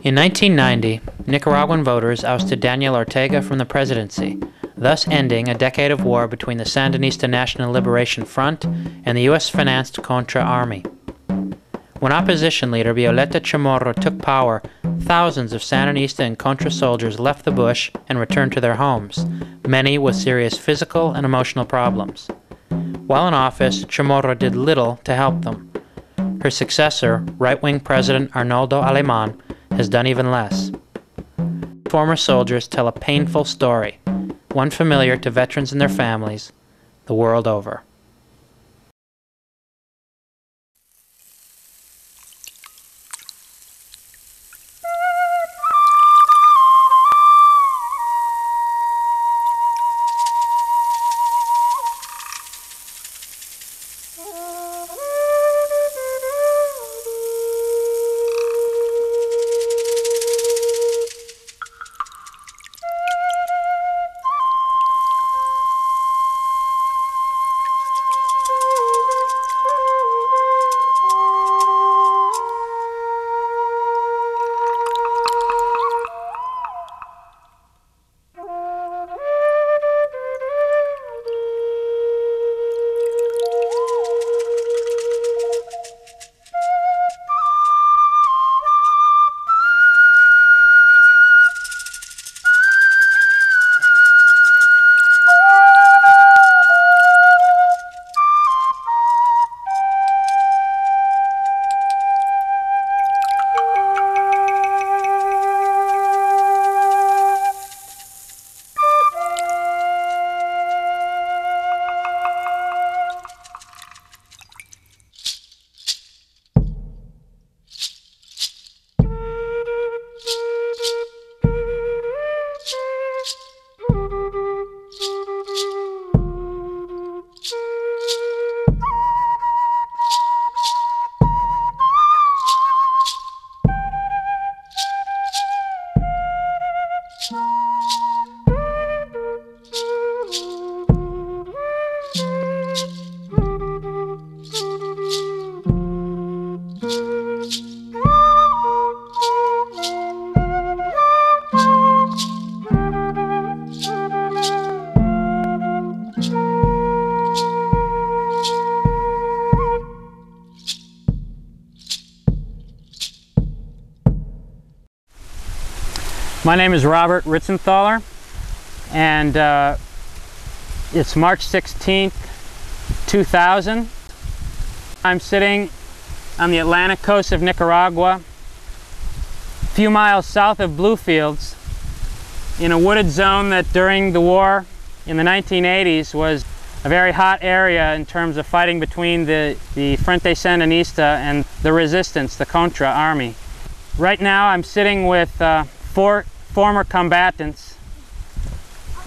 In 1990, Nicaraguan voters ousted Daniel Ortega from the presidency, thus ending a decade of war between the Sandinista National Liberation Front and the U.S.-financed Contra army. When opposition leader Violeta Chamorro took power, thousands of Sandinista and Contra soldiers left the bush and returned to their homes, many with serious physical and emotional problems. While in office, Chamorro did little to help them. Her successor, right-wing President Arnoldo Alemán, has done even less. Former soldiers tell a painful story, one familiar to veterans and their families, the world over. My name is Robert Ritzenthaler, and it's March 16th, 2000. I'm sitting on the Atlantic coast of Nicaragua, a few miles south of Bluefields, in a wooded zone that during the war in the 1980s was a very hot area in terms of fighting between the Frente Sandinista and the resistance, the Contra army. Right now I'm sitting with four former combatants,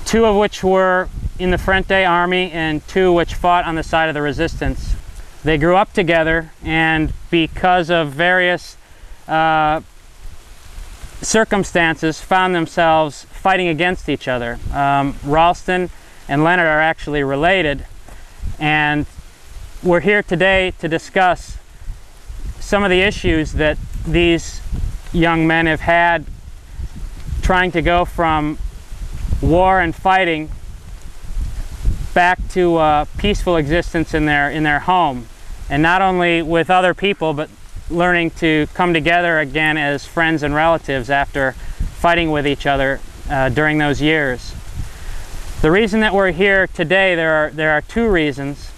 two of which were in the Frente army and two which fought on the side of the resistance. They grew up together, and because of various circumstances found themselves fighting against each other. Ralston and Leonard are actually related, and we're here today to discuss some of the issues that these young men have had trying to go from war and fighting back to a peaceful existence in their home, and not only with other people, but learning to come together again as friends and relatives after fighting with each other during those years. The reason that we're here today, there are two reasons.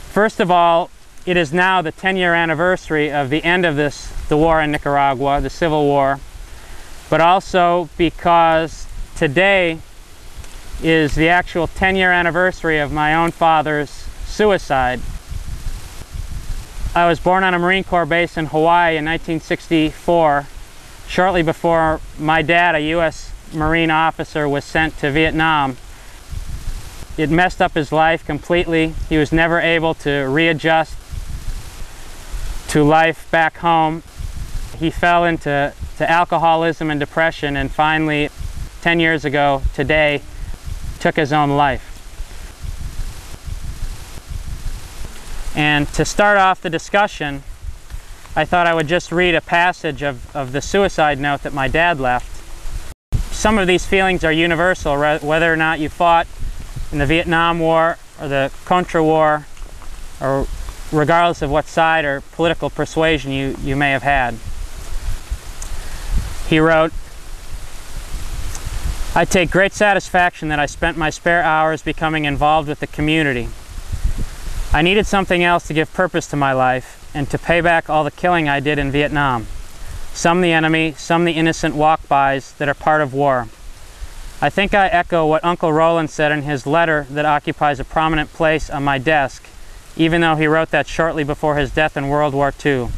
First of all, it is now the 10-year anniversary of the end of the war in Nicaragua, the Civil War, but also because today is the actual 10-year anniversary of my own father's suicide. I was born on a Marine Corps base in Hawaii in 1964, shortly before my dad, a U.S. Marine officer, was sent to Vietnam. It messed up his life completely. He was never able to readjust to life back home. He fell into alcoholism and depression, and finally, 10 years ago today, took his own life. And to start off the discussion, I thought I would just read a passage of the suicide note that my dad left. Some of these feelings are universal, whether or not you fought in the Vietnam War or the Contra War, or regardless of what side or political persuasion you may have had. He wrote, "I take great satisfaction that I spent my spare hours becoming involved with the community. I needed something else to give purpose to my life and to pay back all the killing I did in Vietnam. Some the enemy, some the innocent walk-bys that are part of war. I think I echo what Uncle Roland said in his letter that occupies a prominent place on my desk, even though he wrote that shortly before his death in World War II.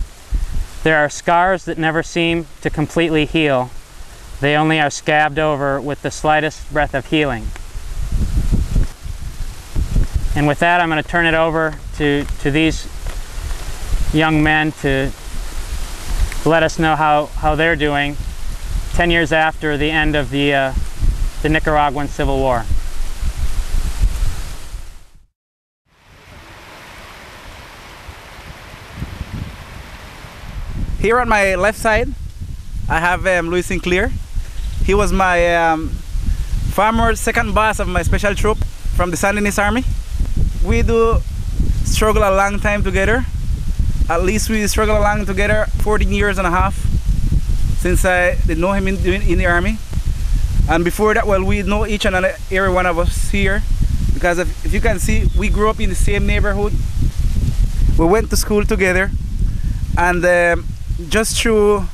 There are scars that never seem to completely heal. They only are scabbed over with the slightest breath of healing." And with that, I'm going to turn it over to these young men to let us know how they're doing 10 years after the end of the Nicaraguan Civil War. Here on my left side, I have Ritzenthaler. He was my former second boss of my special troop from the Sandinista Army. We do struggle a long time together. At least we struggle along together 14 years and a half since I did know him in the Army. And before that, well, we know each and every one of us here, because if you can see, we grew up in the same neighborhood. We went to school together, and just through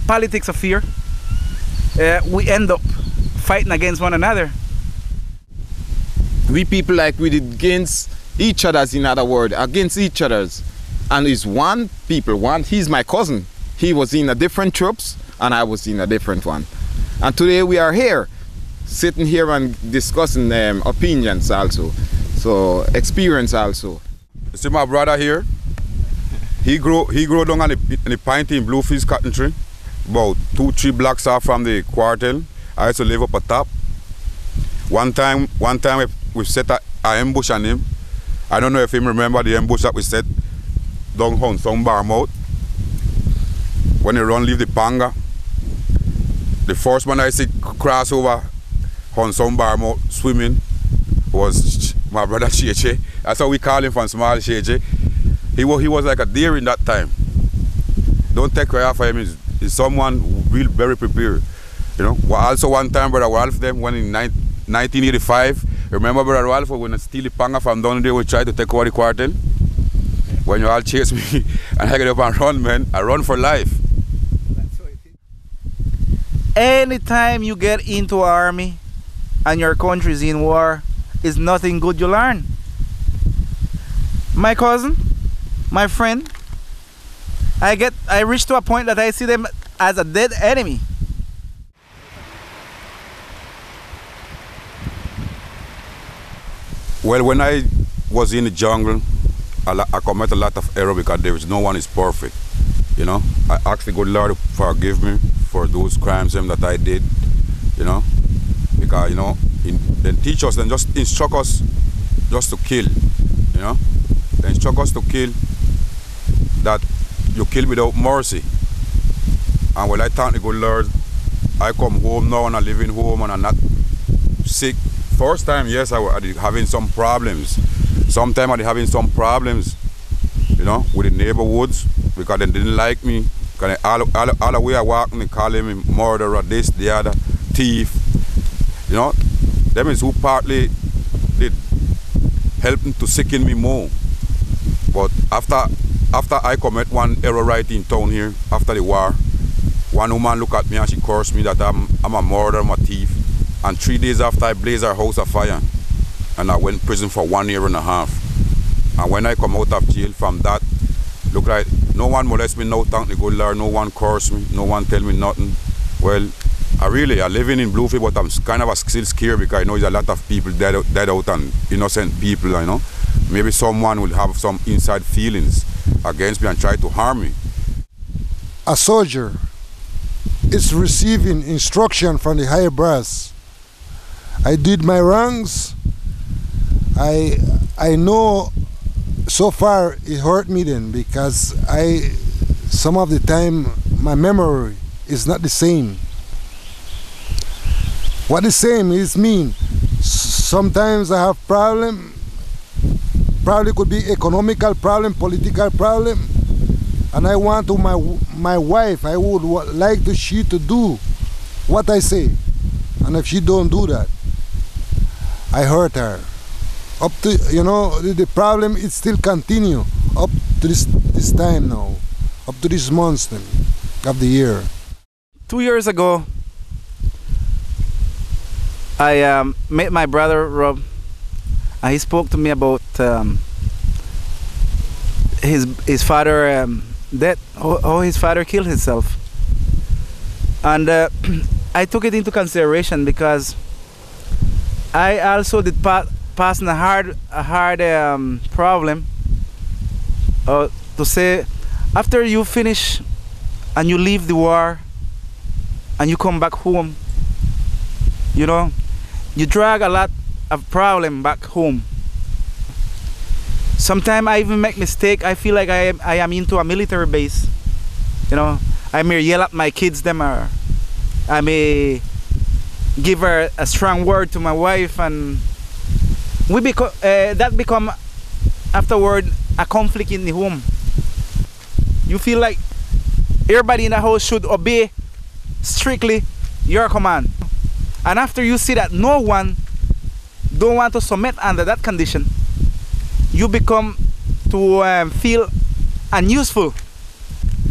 politics of fear, we end up fighting against one another. We people like we did against each other's, in other words, against each other's. And it's one people, he's my cousin. He was in a different troops and I was in a different one. And today we are here, sitting here and discussing opinions also. So experience also. You see my brother here? He grew down on the pint in Bluefields cotton tree, about 2-3 blocks off from the quartel. I used to live up at top. One time we set an ambush on him. I don't know if he remember the ambush that we set down on some bar mouth. When he run leave the panga, the first one I see cross over on some bar mouth swimming was my brother Cheche. That's how we call him from small Cheche. He was like a deer in that time. Don't take away off of him. He's someone real very prepared. You know. Also one time Brother Ralph them when in 1985. Remember Brother Ralph when I steal the panga from down there, we tried to take over the quartel? When you all chase me and I get up and run, man, I run for life. Anytime you get into army and your country is in war, is nothing good you learn. My cousin, my friend, I reach to a point that I see them as a dead enemy. Well, when I was in the jungle, I commit a lot of error because there is no one is perfect. You know, I ask the good Lord to forgive me for those crimes that I did. You know, because you know, they teach us and just instruct us just to kill. You know, they instruct us to kill, that you kill without mercy. And when I thank the good Lord, I come home now and I'm living home and I'm not sick. First time, yes, I was having some problems. Sometimes I was having some problems, you know, with the neighborhoods because they didn't like me. Because all the way I walk, they call me murderer, this, the other, thief. You know, them is who partly did help to sicken me more. But after I commit one error right in town here, after the war, one woman looked at me and she cursed me that I'm a murderer, I'm a thief. And 3 days after, I blazed our house afire. And I went to prison for 1.5 years. And when I come out of jail from that, look like no one molest me, no thank the good Lord, no one curse me, no one tell me nothing. Well, I'm living in Bluefield, but I'm kind of still scared because I know there's a lot of people dead out and innocent people, you know. Maybe someone will have some inside feelings against me and try to harm me. A soldier is receiving instruction from the higher brass. I did my wrongs. I know so far it hurt me then, because some of the time my memory is not the same. What the same is mean, sometimes I have problem, probably could be economical problem, political problem, and I want to my wife, I would like she to do what I say, and if she don't do that, I hurt her. Up to, you know, the problem is still continue up to this time now, up to this month of the year. 2 years ago, I met my brother Rob, and he spoke to me about his father death, how his father killed himself, and I took it into consideration because I also did pass a hard problem. To say, after you finish and you leave the war and you come back home, you know, you drag a lot of problem back home. Sometimes I even make mistake. I feel like I am into a military base. You know, I may yell at my kids, or I may give her a strong word to my wife, and that become afterward a conflict in the home. You feel like everybody in the house should obey strictly your command, and after you see that no one don't want to submit under that condition, you become to feel unuseful.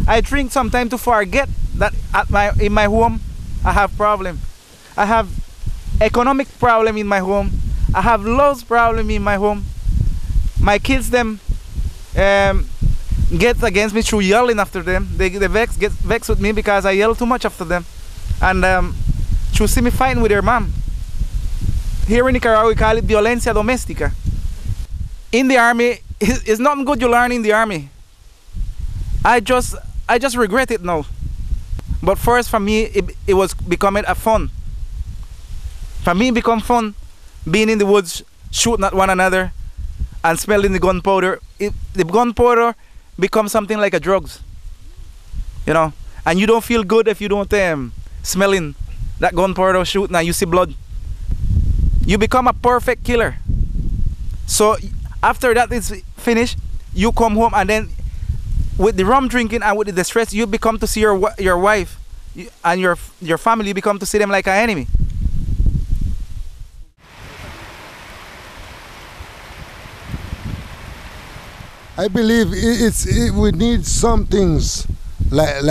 I drink sometimes to forget that in my home I have problem. I have economic problem in my home. I have loss problem in my home. My kids them get against me through yelling after them. They get vexed with me because I yell too much after them, and through see me fighting with their mom. Here in Nicaragua we call it violencia doméstica. In the army, it's not good you learn in the army. I just regret it now. But first for me it was becoming a fun. For me it become fun being in the woods, shooting at one another and smelling the gunpowder. The gunpowder becomes something like a drugs, you know, and you don't feel good if you don't smelling that gunpowder shooting and you see blood. You become a perfect killer. So after that is finished, you come home, and then with the rum drinking and with the distress, you become to see your wife and your family. You become to see them like an enemy. I believe we need some things like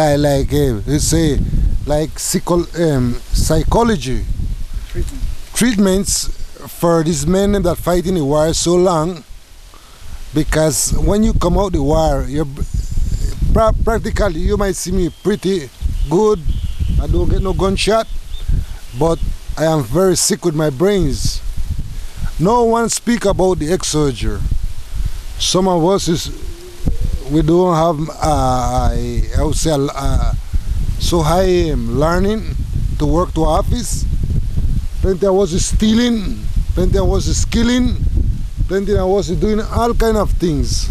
you say, like psychology treatments for these men that fight in the war so long, because when you come out the war, you're practically, you might see me pretty good, I don't get no gunshot, but I am very sick with my brains. No one speak about the ex-soldier. Some of us we don't have I would say so high learning to work to office. Plenty I was stealing, plenty I was skilling, plenty I was doing all kind of things.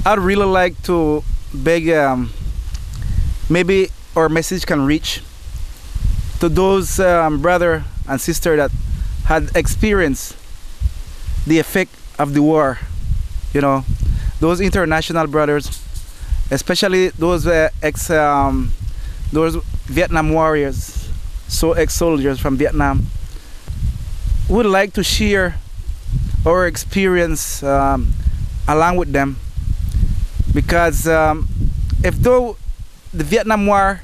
I'd really like to beg, maybe our message can reach to those brother and sister that had experienced the effect of the war, you know, those international brothers, especially those those Vietnam warriors, so ex-soldiers from Vietnam, would like to share our experience along with them, because if though the Vietnam War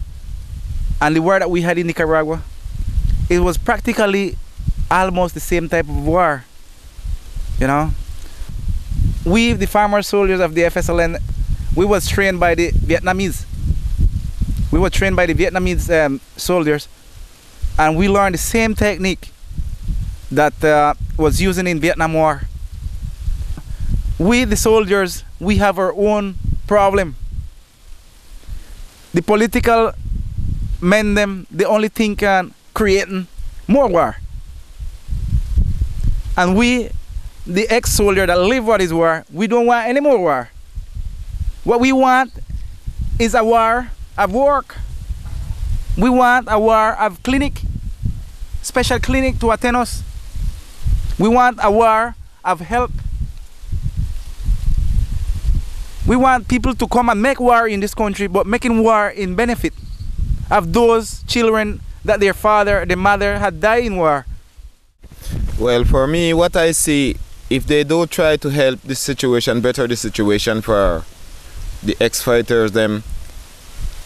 and the war that we had in Nicaragua, it was practically almost the same type of war, you know. We, the farmer soldiers of the FSLN, we was trained by the Vietnamese. We were trained by the Vietnamese soldiers, and we learned the same technique that was used in Vietnam War. We, the soldiers, we have our own problem. The political men, them, they only think on creating more war. And we, the ex-soldier that live what is war, we don't want any more war. What we want is a war of work. We want a war of clinic, special clinic to attend us. We want a war of help. We want people to come and make war in this country, but making war in benefit of those children that their father, their mother had died in war. Well, for me, what I see, if they don't try to help this situation, better the situation for the ex-fighters them,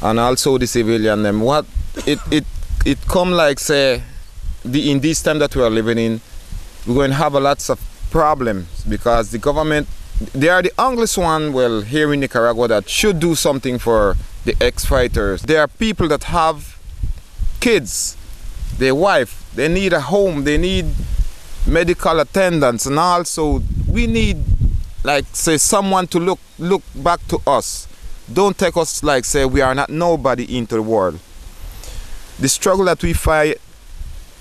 and also the civilian them, what it come like, say, in this time that we are living in, we're going to have a lots of problems because the government, they are the only one, well, here in Nicaragua that should do something for the ex-fighters. There are people that have kids, their wife, they need a home, they need medical attendance, and also we need, like, say, someone to look back to us. Don't take us like, say, we are not nobody into the world. The struggle that we fight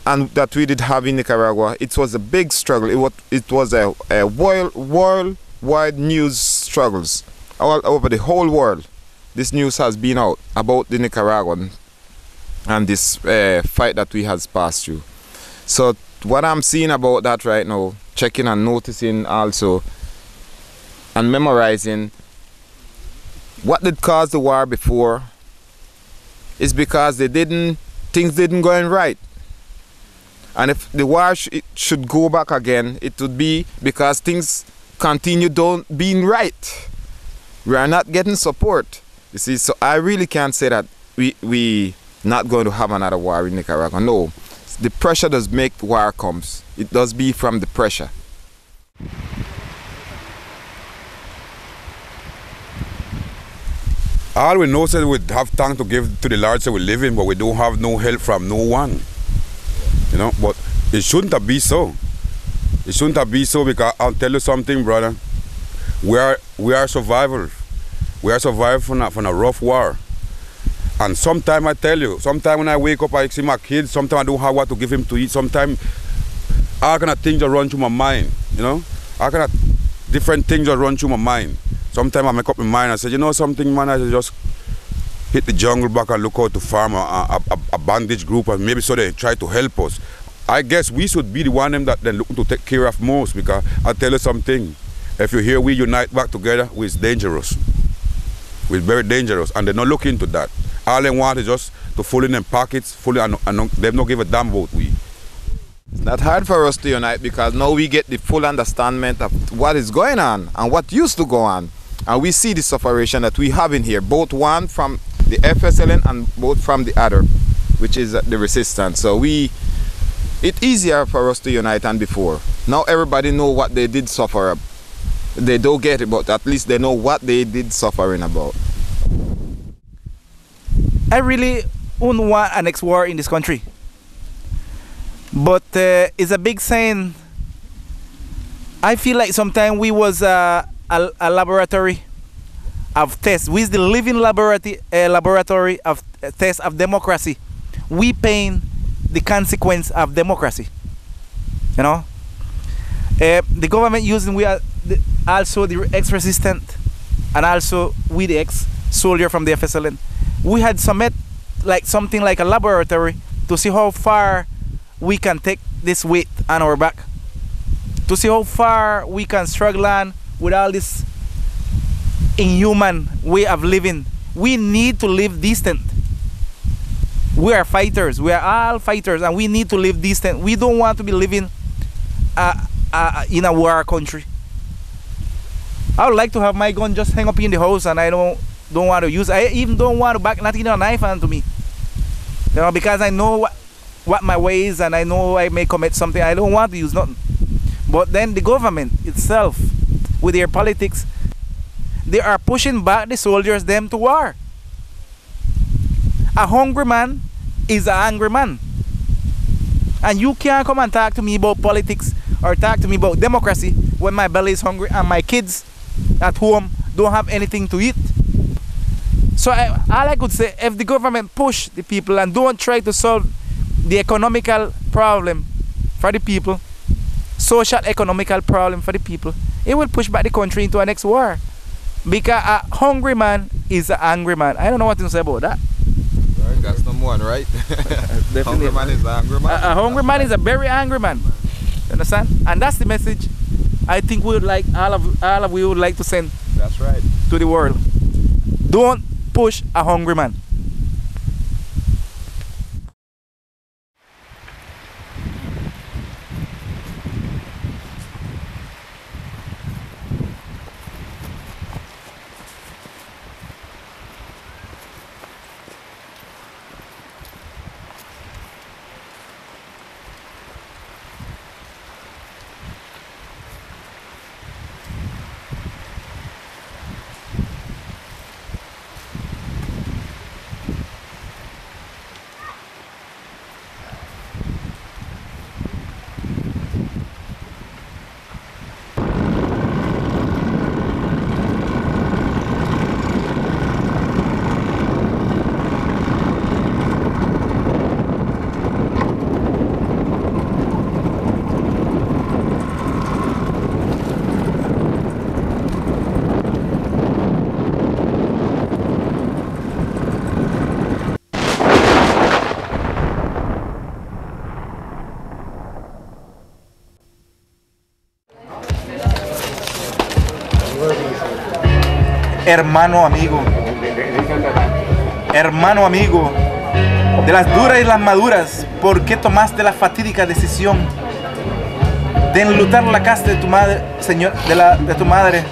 and that we did have in Nicaragua, it was a big struggle. It was a worldwide news struggles all over the whole world. This news has been out about the Nicaraguan and this fight that we has passed through. So what I'm seeing about that right now, checking and noticing also and memorizing what did cause the war before is because things didn't go in right. And if the war should go back again, it would be because things continue being right. We are not getting support. You see, so I really can't say that we not going to have another war in Nicaragua. No, the pressure does make war comes. It does be from the pressure. All we know is that we have thanks to give to the Lord so we live in, but we don't have no help from no one. You know, but it shouldn't have been so. It shouldn't have been so because I'll tell you something, brother. We are survivors. We are survivors from a rough war. And sometimes I tell you, sometimes when I wake up, I see my kids, sometimes I don't have what to give him to eat. Sometimes all kind of things that run through my mind, you know? All kind of different things that run through my mind. Sometimes I make up my mind and say, you know something, man, I just hit the jungle back and look out to farm a bandage group and maybe so they try to help us. I guess we should be the one them that they're looking to take care of most because I'll tell you something. If you hear we unite back together, it's dangerous. We're very dangerous and they're not looking into that. All they want is just to fill in them pockets, and they've not give a damn about we. It's not hard for us to unite because now we get the full understanding of what is going on and what used to go on. And we see the separation that we have in here, both one from the FSLN and both from the other, which is the resistance. So it's easier for us to unite than before. Now everybody know what they did suffer. They don't get it, but at least they know what they did suffering about. I really don't want an next war in this country. But it's a big sign. I feel like sometimes we was a laboratory of tests. We're the living laboratory of tests of democracy. We paying the consequence of democracy. You know, the government using also the ex-resistant and also we the ex-soldier from the FSLN. We had submit like something like a laboratory to see how far we can take this weight on our back, to see how far we can struggle on with all this inhuman way of living. We need to live distant. We are fighters. We are all fighters, and we need to live distant. We don't want to be living in a war country. I would like to have my gun just hang up in the house, and I don't want to use. I even don't want to back not even a knife onto me. You know, because I know what my ways, and I know I may commit something. I don't want to use nothing. But then the government itself, with their politics, they are pushing back the soldiers them to war. A hungry man is an angry man. And you can't come and talk to me about politics or talk to me about democracy when my belly is hungry and my kids at home don't have anything to eat. So all I could say, if the government push the people and don't try to solve the economical problem for the people, social, economical problem for the people, it will push back the country into a next war. Because a hungry man is an angry man. I don't know what to say about that. Right, that's number one, right? Definitely. Hungry man is an angry man. A hungry man is a very angry man. You understand? And that's the message I think we would like all of we would like to send. That's right. To the world. Don't push a hungry man. Hermano amigo, de las duras y las maduras, ¿por qué tomaste la fatídica decisión de enlutar la casa de tu madre, señor, de tu madre,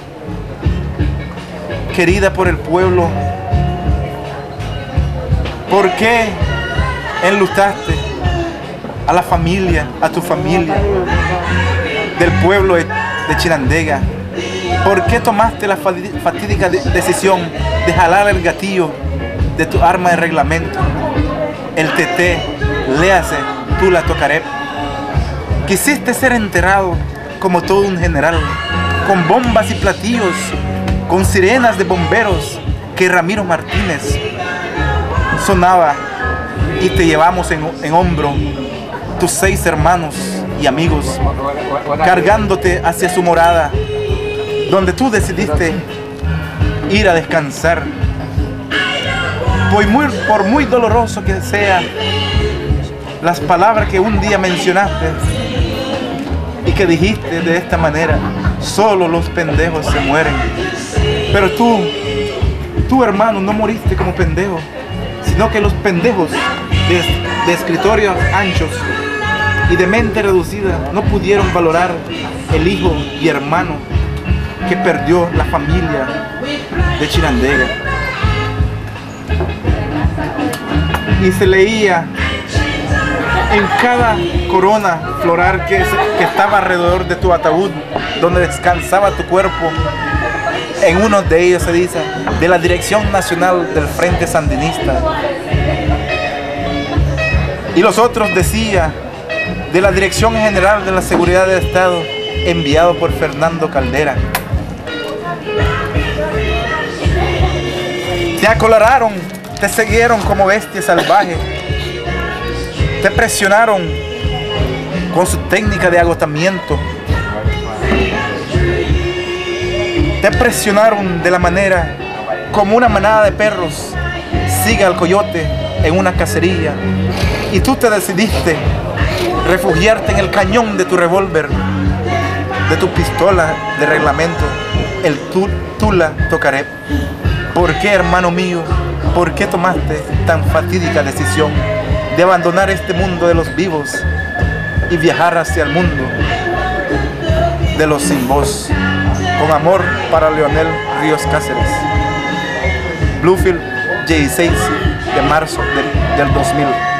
querida por el pueblo? ¿Por qué enlutaste a la familia, a tu familia, del pueblo de Chinandega? ¿Por qué tomaste la fatídica decisión de jalar el gatillo de tu arma de reglamento? El TT, léase, tú la tocaré. Quisiste ser enterrado como todo un general, con bombas y platillos, con sirenas de bomberos que Ramiro Martínez sonaba, y te llevamos en hombro, tus 6 hermanos y amigos, cargándote hacia su morada, donde tú decidiste ir a descansar. Por muy doloroso que sea las palabras que un día mencionaste y que dijiste de esta manera: solo los pendejos se mueren. Pero tú hermano, no moriste como pendejo, sino que los pendejos de escritorios anchos y de mente reducida no pudieron valorar el hijo y hermano que perdió la familia de Chinandega. Y se leía en cada corona floral que estaba alrededor de tu ataúd, donde descansaba tu cuerpo. En uno de ellos se dice: de la Dirección Nacional del Frente Sandinista. Y los otros decía: de la Dirección General de la Seguridad del Estado, enviado por Fernando Caldera. Te acolararon, te siguieron como bestia salvaje, te presionaron con su técnica de agotamiento, te presionaron de la manera como una manada de perros sigue al coyote en una cacería, y tú te decidiste refugiarte en el cañón de tu revólver, de tu pistola de reglamento, el Tula tocaré. ¿Por qué, hermano mío? ¿Por qué tomaste tan fatídica decisión de abandonar este mundo de los vivos y viajar hacia el mundo de los sin voz? Con amor para Leonel Ríos Cáceres. Bluefield, 16 de marzo del 2000.